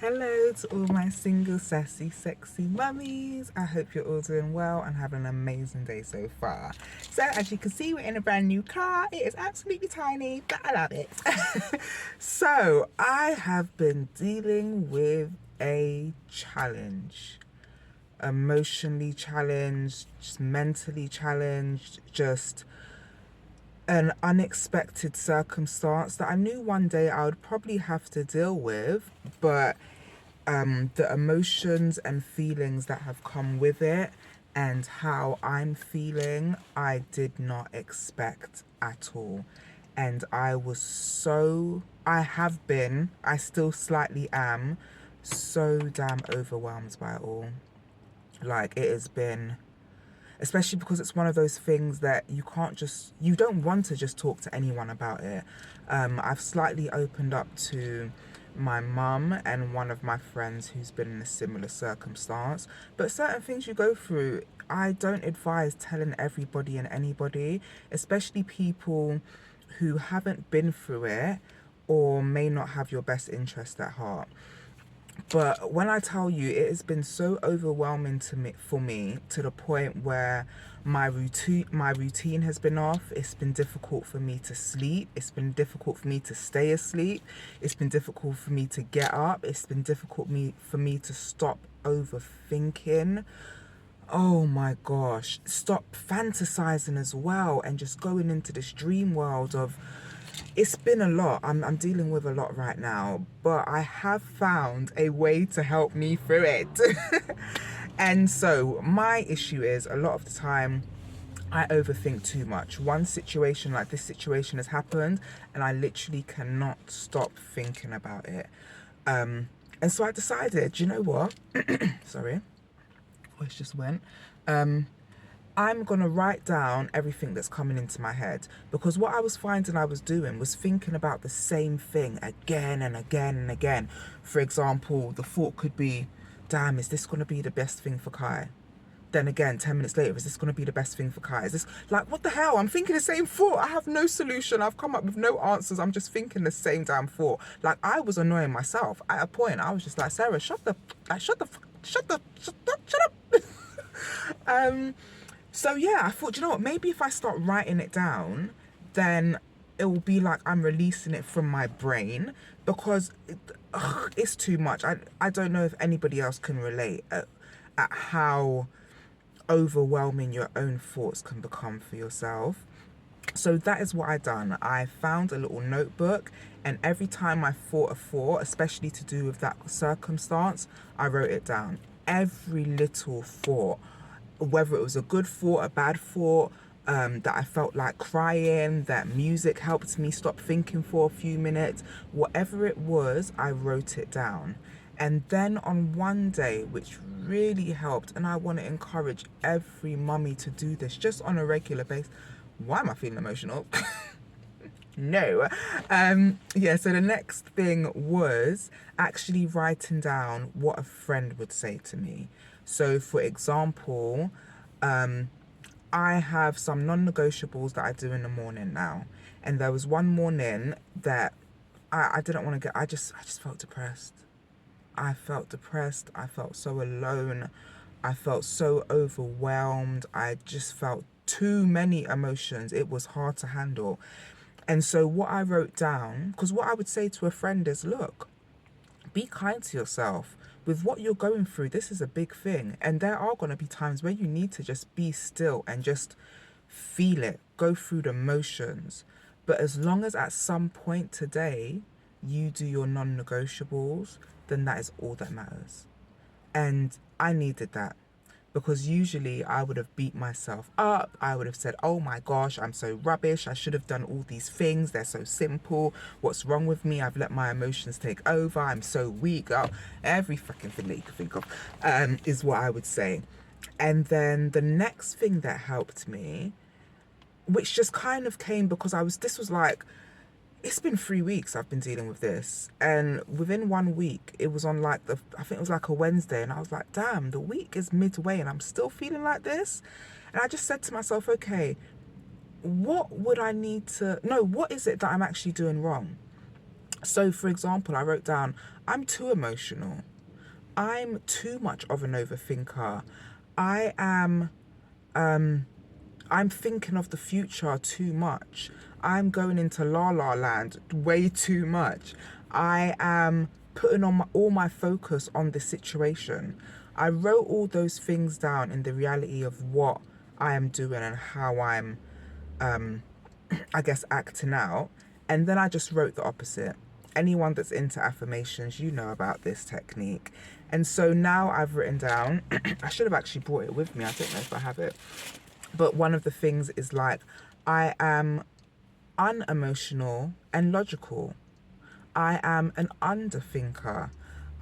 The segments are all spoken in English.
Hello to all my single, sassy, sexy mummies. I hope you're all doing well and having an amazing day so far. So, as you can see, we're in a brand new car. It is absolutely tiny, but I love it. So, I have been dealing with a challenge. Emotionally challenged, just mentally challenged, just an unexpected circumstance that I knew one day I would probably have to deal with, but the emotions and feelings that have come with it and how I'm feeling, I did not expect at all. And I still slightly am, so damn overwhelmed by it all. Like, it has been, especially because it's one of those things that you don't want to just talk to anyone about it. I've slightly opened up to my mum and one of my friends who's been in a similar circumstance, but certain things you go through, I don't advise telling everybody and anybody, especially people who haven't been through it or may not have your best interest at heart. But when I tell you, it has been so overwhelming for me to the point where my routine has been off. It's been difficult for me to sleep. It's been difficult for me to stay asleep. It's been difficult for me to get up. It's been difficult for me to stop overthinking. Oh my gosh, stop fantasizing as well and just going into this dream world of, it's been a lot. I'm dealing with a lot right now, but I have found a way to help me through it. And so my issue is, a lot of the time I overthink too much. One situation like this situation has happened and I literally cannot stop thinking about it. And so I decided, you know what? Sorry, voice just went. I'm going to write down everything that's coming into my head, because what I was finding I was doing was thinking about the same thing again and again and again. For example, the thought could be, damn, is this going to be the best thing for Kai? Then again, 10 minutes later, is this going to be the best thing for Kai? Is this, like, what the hell? I'm thinking the same thought. I have no solution. I've come up with no answers. I'm just thinking the same damn thought. Like, I was annoying myself. At a point, I was just like, Sarah, shut up. So yeah, I thought, you know what, maybe if I start writing it down, then it will be like I'm releasing it from my brain, because it's too much. I don't know if anybody else can relate at how overwhelming your own thoughts can become for yourself. So that is what I done. I found a little notebook, and every time I thought a thought, especially to do with that circumstance, I wrote it down. Every little thought, whether it was a good thought, a bad thought, that I felt like crying, that music helped me stop thinking for a few minutes, whatever it was, I wrote it down. And then on one day, which really helped, and I want to encourage every mummy to do this just on a regular basis. Why am I feeling emotional? No. Yeah, so the next thing was actually writing down what a friend would say to me. So, for example, I have some non-negotiables that I do in the morning now. And there was one morning that I didn't want to get, I just felt depressed. I felt depressed. I felt so alone. I felt so overwhelmed. I just felt too many emotions. It was hard to handle. And so what I wrote down, because what I would say to a friend is, look, be kind to yourself. With what you're going through, this is a big thing. And there are going to be times where you need to just be still and just feel it, go through the motions. But as long as at some point today you do your non negotiables, then that is all that matters. And I needed that, because usually I would have beat myself up. I would have said, oh my gosh, I'm so rubbish. I should have done all these things. They're so simple. What's wrong with me? I've let my emotions take over. I'm so weak. Oh, every fucking thing that you can think of is what I would say. And then the next thing that helped me, which just kind of came because this was like, it's been 3 weeks I've been dealing with this, and within 1 week it was on like I think it was like a Wednesday, and I was like, damn, the week is midway and I'm still feeling like this. And I just said to myself, okay, what is it that I'm actually doing wrong? So, for example, I wrote down, I'm too emotional. I'm too much of an overthinker. I am, I'm thinking of the future too much. I'm going into la la land way too much. I am putting on all my focus on the situation. I wrote all those things down in the reality of what I am doing and how I'm, I guess, acting out. And then I just wrote the opposite. Anyone that's into affirmations, you know about this technique. And so now I've written down, I should have actually brought it with me. I don't know if I have it. But one of the things is like, I am unemotional and logical. I am an underthinker.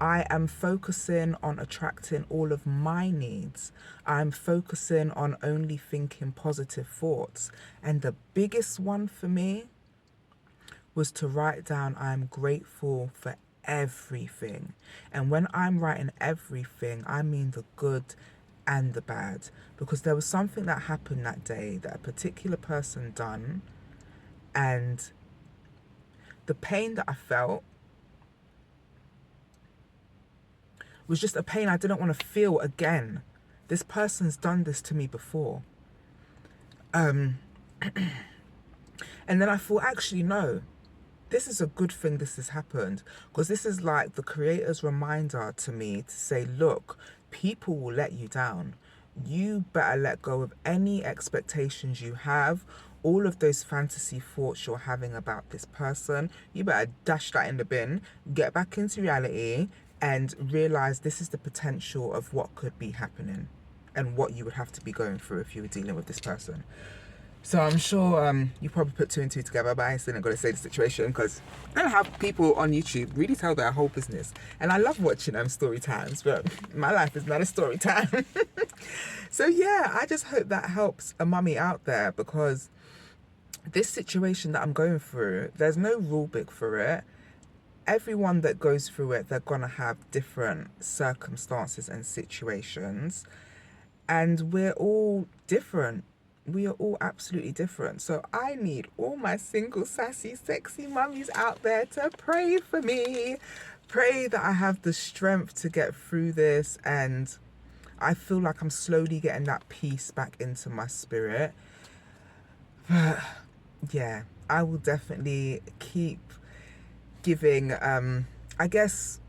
I am focusing on attracting all of my needs. I'm focusing on only thinking positive thoughts. And the biggest one for me was to write down, I'm grateful for everything. And when I'm writing everything, I mean the good and the bad. Because there was something that happened that day that a particular person done, and the pain that I felt was just a pain I didn't want to feel again. This person's done this to me before. And then I thought, actually, no, this is a good thing this has happened, because this is like the creator's reminder to me to say, look, people will let you down. You better let go of any expectations you have, all of those fantasy thoughts you're having about this person. You better dash that in the bin, get back into reality, and realize this is the potential of what could be happening and what you would have to be going through if you were dealing with this person. So I'm sure you probably put two and two together, but I still ain't got to say the situation, because I don't have people on YouTube really tell their whole business. And I love watching story times, but my life is not a story time. So yeah, I just hope that helps a mummy out there, because this situation that I'm going through, there's no rule book for it. Everyone that goes through it, they're going to have different circumstances and situations. And we're all different. We are all absolutely different. So I need all my single, sassy, sexy mummies out there to pray for me. Pray that I have the strength to get through this. And I feel like I'm slowly getting that peace back into my spirit. But yeah, I will definitely keep giving, I guess,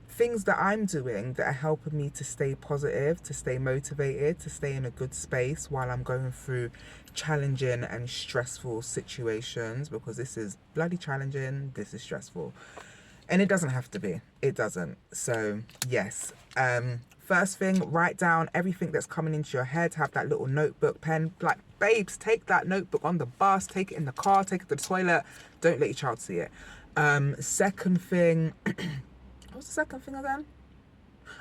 things that I'm doing that are helping me to stay positive, to stay motivated, to stay in a good space while I'm going through challenging and stressful situations, because this is bloody challenging, this is stressful. And it doesn't have to be. It doesn't. So yes. First thing, write down everything that's coming into your head. Have that little notebook, pen. Like, babes, take that notebook on the bus, take it in the car, take it to the toilet. Don't let your child see it. Second thing, what's the second thing again?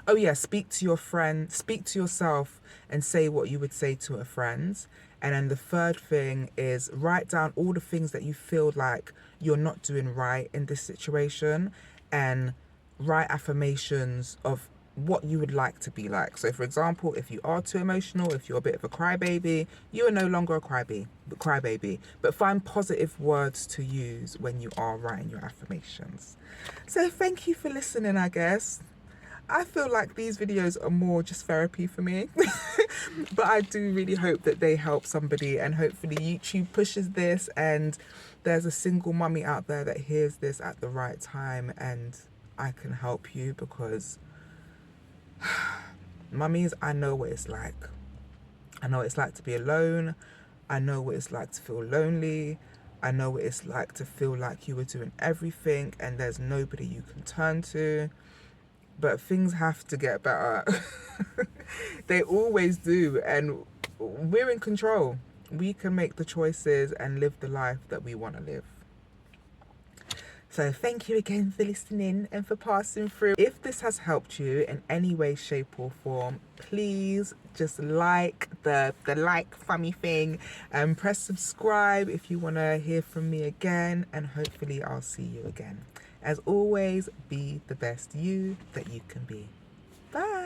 Oh yeah, speak to your friend, speak to yourself and say what you would say to a friend. And then the third thing is write down all the things that you feel like you're not doing right in this situation, and write affirmations of what you would like to be like. So for example, if you are too emotional, if you're a bit of a crybaby, you are no longer a crybaby, but find positive words to use when you are writing your affirmations. So thank you for listening, I guess. I feel like these videos are more just therapy for me. But I do really hope that they help somebody, and hopefully YouTube pushes this and there's a single mummy out there that hears this at the right time, and I can help you, because mummies, I know what it's like. I know what it's like to be alone. I know what it's like to feel lonely. I know what it's like to feel like you were doing everything and there's nobody you can turn to. But things have to get better. They always do. And we're in control. We can make the choices and live the life that we want to live. So thank you again for listening and for passing through. If this has helped you in any way, shape or form, please just like the like funny thing, and press subscribe if you want to hear from me again, and hopefully I'll see you again. As always, be the best you that you can be. Bye.